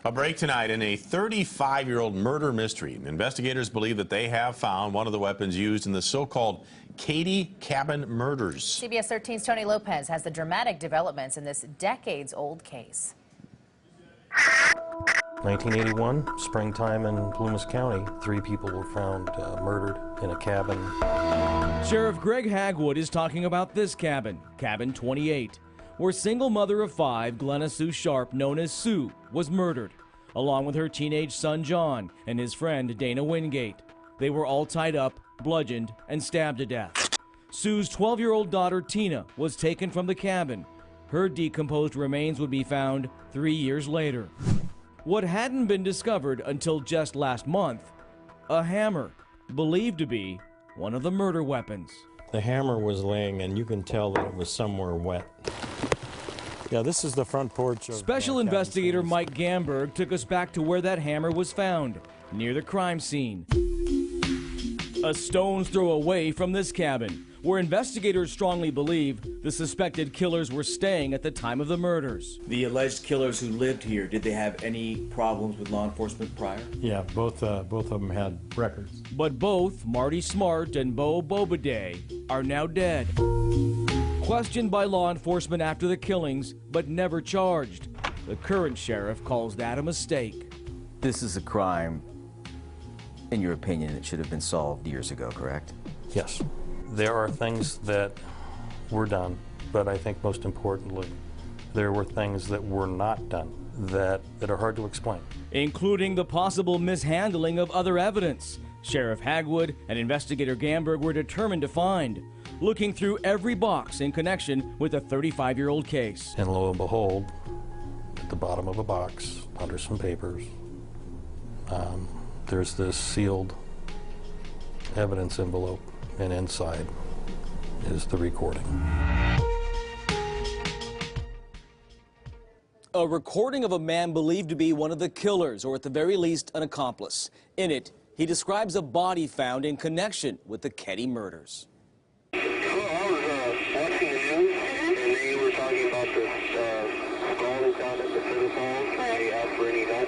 A break tonight in a 35-year-old murder mystery. Investigators believe that they have found one of the weapons used in the so-called Keddie Cabin murders. CBS 13's Tony Lopez has the dramatic developments in this decades-old case. 1981, springtime in Plumas County, 3 people were found murdered in a cabin. Sheriff Greg Hagwood is talking about this cabin, Cabin 28, where single mother of 5, Glenna Sue Sharp, known as Sue, was murdered, along with her teenage son John and his friend Dana Wingate. They were all tied up, bludgeoned, and stabbed to death. Sue's 12-year-old daughter Tina was taken from the cabin. Her decomposed remains would be found 3 years later. What hadn't been discovered until just last month, a hammer, believed to be one of the murder weapons. The hammer was laying, and you can tell that it was somewhere wet. Yeah, this is the front porch of Special investigator Mike Gamberg took us back to where that hammer was found, near the crime scene. A stone's throw away from this cabin, where investigators strongly believe the suspected killers were staying at the time of the murders. The alleged killers who lived here, did they have any problems with law enforcement prior? Yeah, both of them had records. But both Marty Smart and Bo Bobaday are now dead. Questioned by law enforcement after the killings, but never charged. The current sheriff calls that a mistake. This is a crime, in your opinion, that should have been solved years ago, correct? Yes. There are things that were done, but I think most importantly, there were things that were not done that are hard to explain. Including the possible mishandling of other evidence. Sheriff Hagwood and investigator Gamberg were determined to find, looking through every box in connection with a 35-year-old case. And lo and behold, at the bottom of a box, under some papers, there's this sealed evidence envelope, and inside is the recording. A recording of a man believed to be one of the killers, or at the very least, an accomplice. In it, he describes a body found in connection with the Keddie murders. Well, I was watching the news, and they were talking about the skull they found at the Fiddle Falls, and they asked for any help.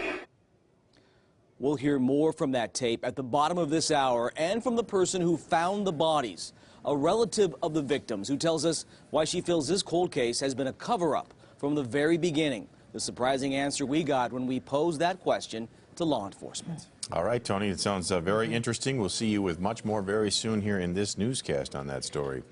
We'll hear more from that tape at the bottom of this hour, and from the person who found the bodies, a relative of the victims, who tells us why she feels this cold case has been a cover-up from the very beginning. The surprising answer we got when we posed that question to law enforcement. All right, Tony, it sounds very interesting. We'll see you with much more very soon here in this newscast on that story.